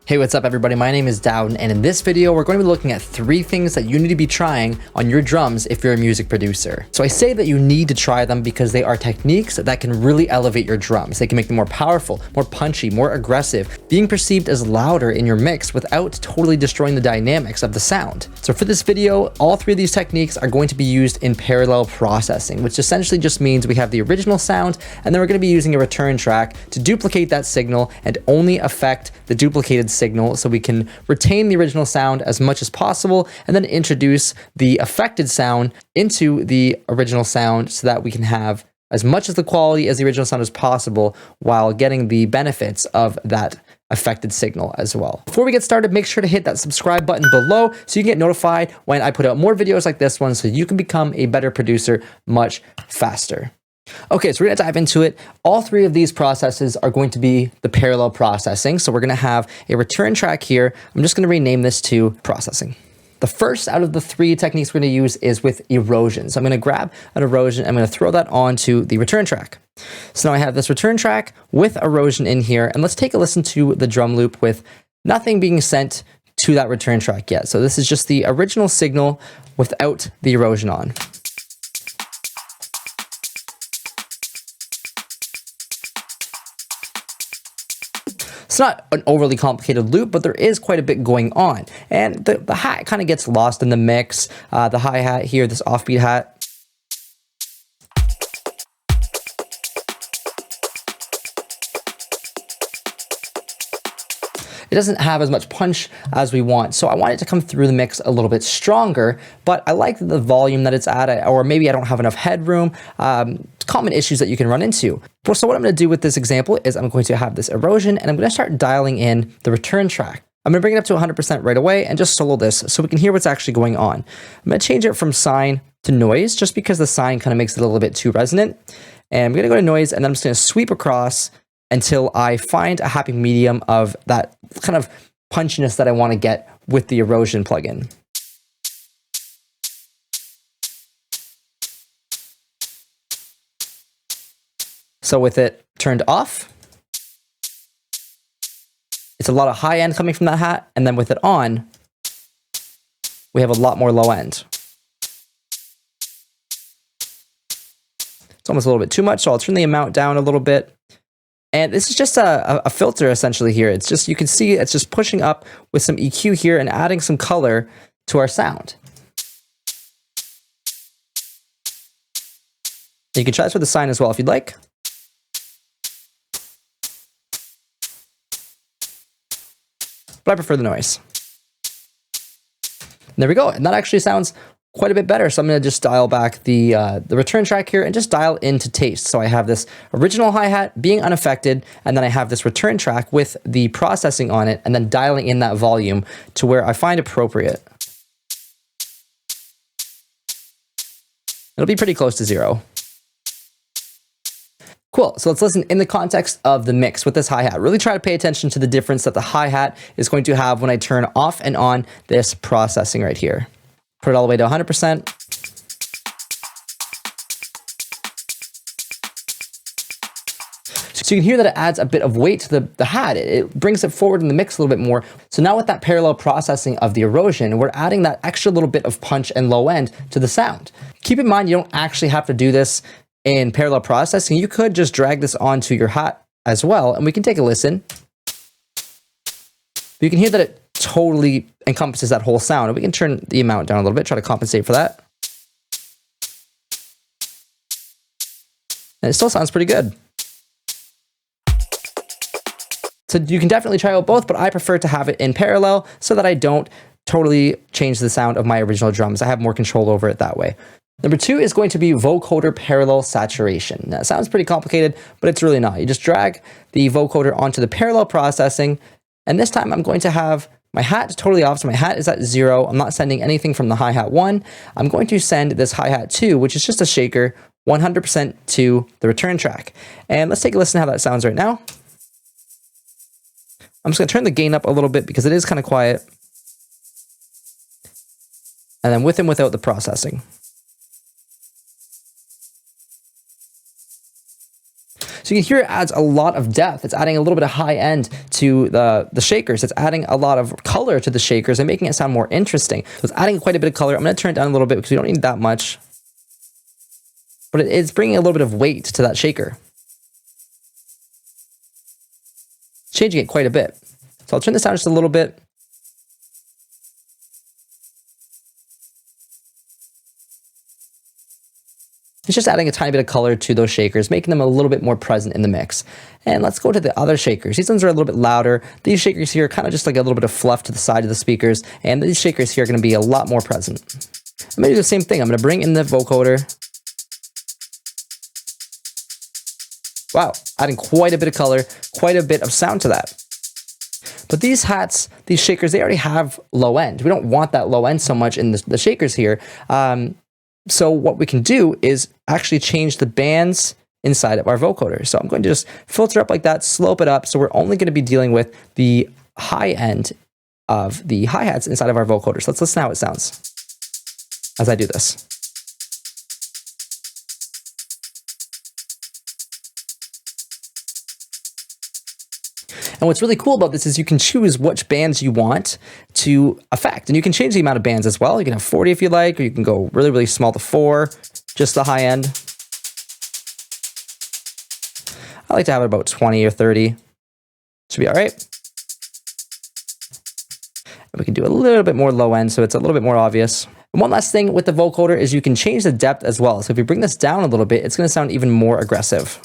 Hey, what's up everybody? My name is Dowden, and in this video, we're going to be looking at 3 things that you need to be trying on your drums if you're a music producer. So I say that you need to try them because they are techniques that can really elevate your drums. They can make them more powerful, more punchy, more aggressive, being perceived as louder in your mix without totally destroying the dynamics of the sound. So for this video, all 3 of these techniques are going to be used in parallel processing, which essentially just means we have the original sound, and then we're going to be using a return track to duplicate that signal and only affect the duplicated signal so we can retain the original sound as much as possible and then introduce the affected sound into the original sound so that we can have as much as the quality as the original sound as possible while getting the benefits of that affected signal as well. Before we get started, make sure to hit that subscribe button below so you can get notified when I put out more videos like this one so you can become a better producer much faster. Okay, so we're gonna dive into it. All 3 of these processes are going to be the parallel processing. So we're gonna have a return track here. I'm just gonna rename this to processing. The first out of the 3 techniques we're gonna use is with erosion. So I'm gonna grab an erosion, I'm gonna throw that onto the return track. So now I have this return track with erosion in here, and let's take a listen to the drum loop with nothing being sent to that return track yet. So this is just the original signal without the erosion on. It's not an overly complicated loop, but there is quite a bit going on. And the hat kind of gets lost in the mix. The hi-hat here, this offbeat hat. It doesn't have as much punch as we want, so I want it to come through the mix a little bit stronger, but I like the volume that it's at, or maybe I don't have enough headroom. Common issues that you can run into. So what I'm going to do with this example is I'm going to have this erosion, and I'm going to start dialing in the return track. I'm going to bring it up to 100% right away and just solo this so we can hear what's actually going on. I'm going to change it from sine to noise just because the sine kind of makes it a little bit too resonant. And I'm going to go to noise, and then I'm just going to sweep across until I find a happy medium of that kind of punchiness that I want to get with the erosion plugin. So with it turned off, it's a lot of high end coming from that hat, and then with it on, we have a lot more low end. It's almost a little bit too much, so I'll turn the amount down a little bit. And this is just a filter essentially here. It's just, you can see it's just pushing up with some EQ here and adding some color to our sound. You can try this with the sine as well if you'd like. But I prefer the noise. And there we go. And that actually sounds quite a bit better. So I'm going to just dial back the return track here and just dial into taste. So I have this original hi-hat being unaffected, and then I have this return track with the processing on it, and then dialing in that volume to where I find appropriate. It'll be pretty close to 0. Cool, so let's listen in the context of the mix with this hi-hat. Really try to pay attention to the difference that the hi-hat is going to have when I turn off and on this processing right here. Put it all the way to 100%. So you can hear that it adds a bit of weight to the hat. It brings it forward in the mix a little bit more. So now with that parallel processing of the erosion, we're adding that extra little bit of punch and low end to the sound. Keep in mind, you don't actually have to do this in parallel processing. You could just drag this onto your hat as well, and we can take a listen. But you can hear that it totally encompasses that whole sound, and we can turn the amount down a little bit, try to compensate for that. And it still sounds pretty good. So you can definitely try out both, but I prefer to have it in parallel so that I don't totally change the sound of my original drums. I have more control over it that way. Number 2 is going to be vocoder parallel saturation. Now, it sounds pretty complicated, but it's really not. You just drag the vocoder onto the parallel processing, and this time I'm going to have my hat totally off, so my hat is at 0. I'm not sending anything from the hi-hat 1. I'm going to send this hi-hat 2, which is just a shaker, 100% to the return track. And let's take a listen to how that sounds right now. I'm just going to turn the gain up a little bit because it is kind of quiet. And then with and without the processing. So you can hear it adds a lot of depth. It's adding a little bit of high end to the shakers. It's adding a lot of color to the shakers and making it sound more interesting. So it's adding quite a bit of color. I'm going to turn it down a little bit because we don't need that much. But it's bringing a little bit of weight to that shaker. Changing it quite a bit. So I'll turn this down just a little bit. It's just adding a tiny bit of color to those shakers, making them a little bit more present in the mix. And let's go to the other shakers. These ones are a little bit louder. These shakers here are kind of just like a little bit of fluff to the side of the speakers. And these shakers here are going to be a lot more present. I'm going to do the same thing. I'm going to bring in the vocoder. Wow, adding quite a bit of color, quite a bit of sound to that. But these hats, these shakers, they already have low end. We don't want that low end so much in the shakers here. So what we can do is actually change the bands inside of our vocoder. So I'm going to just filter up like that, slope it up. So we're only going to be dealing with the high end of the hi-hats inside of our vocoder. So let's listen to how it sounds as I do this. And what's really cool about this is you can choose which bands you want to affect. And you can change the amount of bands as well. You can have 40 if you like, or you can go really, really small to 4, just the high end. I like to have it about 20 or 30. Should be all right. And we can do a little bit more low end, so it's a little bit more obvious. And one last thing with the vocoder is you can change the depth as well. So if you bring this down a little bit, it's going to sound even more aggressive.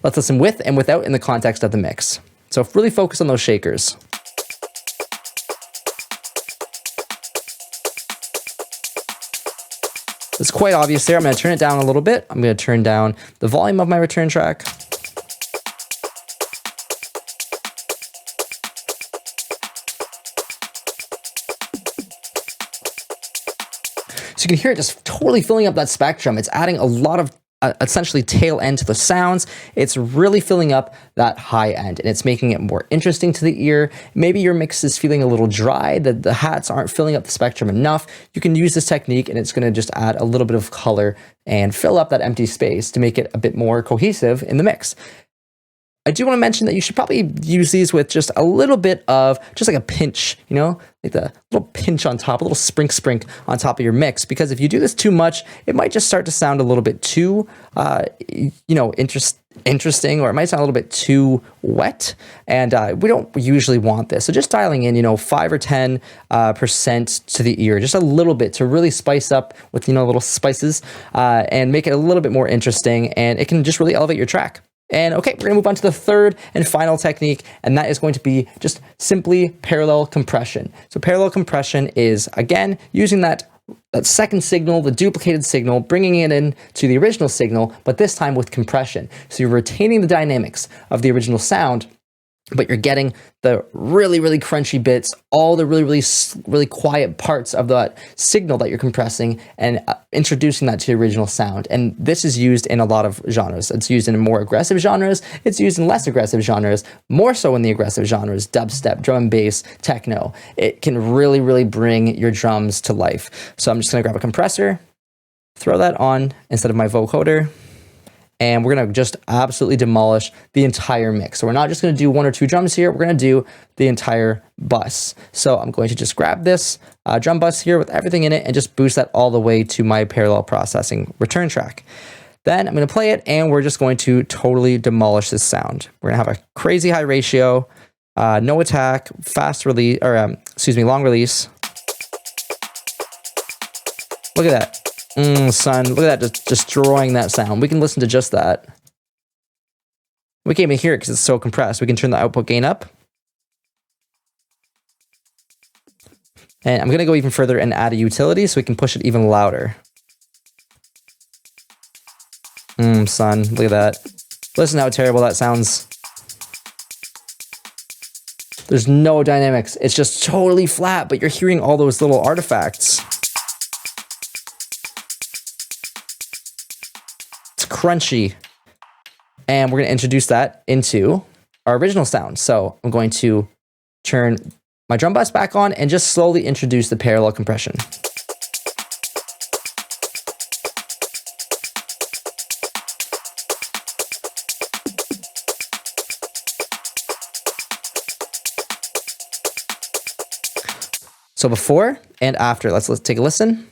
Let's listen with and without in the context of the mix. So really focus on those shakers. It's quite obvious there. I'm going to turn it down a little bit. I'm going to turn down the volume of my return track. So you can hear it just totally filling up that spectrum. It's adding a lot of essentially tail end to the sounds. It's really filling up that high end and it's making it more interesting to the ear. Maybe your mix is feeling a little dry, that the hats aren't filling up the spectrum enough. You can use this technique and it's going to just add a little bit of color and fill up that empty space to make it a bit more cohesive in the mix. I do want to mention that you should probably use these with just a little bit of, just like a pinch, you know, like the little pinch on top, a little sprink on top of your mix. Because if you do this too much, it might just start to sound a little bit too, you know, interesting, or it might sound a little bit too wet. And we don't usually want this. So just dialing in, you know, 5 or 10% to the ear, just a little bit to really spice up with, you know, little spices and make it a little bit more interesting. And it can just really elevate your track. And okay, we're gonna move on to the third and final technique, and that is going to be just simply parallel compression. So parallel compression is, again, using that second signal, the duplicated signal, bringing it in to the original signal, but this time with compression. So you're retaining the dynamics of the original sound, but you're getting the really, really crunchy bits, all the really quiet parts of that signal that you're compressing and introducing that to the original sound. And this is used in a lot of genres. It's used in more aggressive genres. It's used in less aggressive genres, more so in the aggressive genres, dubstep, drum and bass, techno. It can really, really bring your drums to life. So I'm just gonna grab a compressor, throw that on instead of my vocoder, and we're going to just absolutely demolish the entire mix. So we're not just going to do 1 or 2 drums here. We're going to do the entire bus. So I'm going to just grab this drum bus here with everything in it and just boost that all the way to my parallel processing return track. Then I'm going to play it and we're just going to totally demolish this sound. We're going to have a crazy high ratio, no attack, fast release, or long release. Look at that. Son, look at that, just destroying that sound. We can listen to just that. We can't even hear it because it's so compressed. We can turn the output gain up. And I'm going to go even further and add a utility so we can push it even louder. Son, look at that. Listen how terrible that sounds. There's no dynamics. It's just totally flat, but you're hearing all those little artifacts. Crunchy, and we're going to introduce that into our original sound. So I'm going to turn my drum bus back on and just slowly introduce the parallel compression. So before and after, let's take a listen.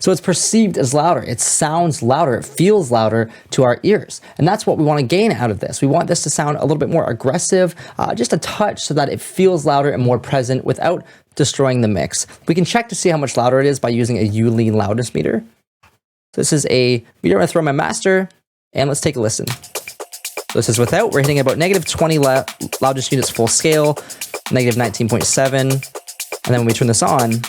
So it's perceived as louder. It sounds louder. It feels louder to our ears. And that's what we want to gain out of this. We want this to sound a little bit more aggressive, just a touch, so that it feels louder and more present without destroying the mix. We can check to see how much louder it is by using a U-Lean loudness meter. This is a meter I'm going to throw in my master, and let's take a listen. This is without. We're hitting about negative 20 loudness units full scale, negative 19.7. And then when we turn this on,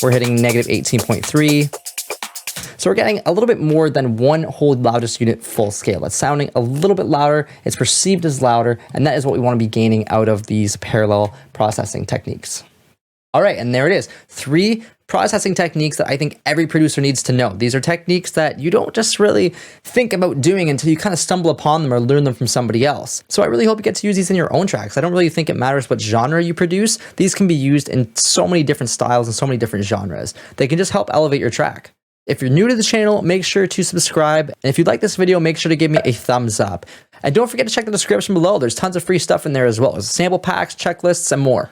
we're hitting negative 18.3. So we're getting a little bit more than one whole loudest unit full scale. It's sounding a little bit louder. It's perceived as louder. And that is what we want to be gaining out of these parallel processing techniques. All right, and there it is. 3 processing techniques that I think every producer needs to know. These are techniques that you don't just really think about doing until you kind of stumble upon them or learn them from somebody else. So I really hope you get to use these in your own tracks. I don't really think it matters what genre you produce. These can be used in so many different styles and so many different genres. They can just help elevate your track. If you're new to the channel, make sure to subscribe. And if you like this video, make sure to give me a thumbs up. And don't forget to check the description below. There's tons of free stuff in there as well as sample packs, checklists, and more.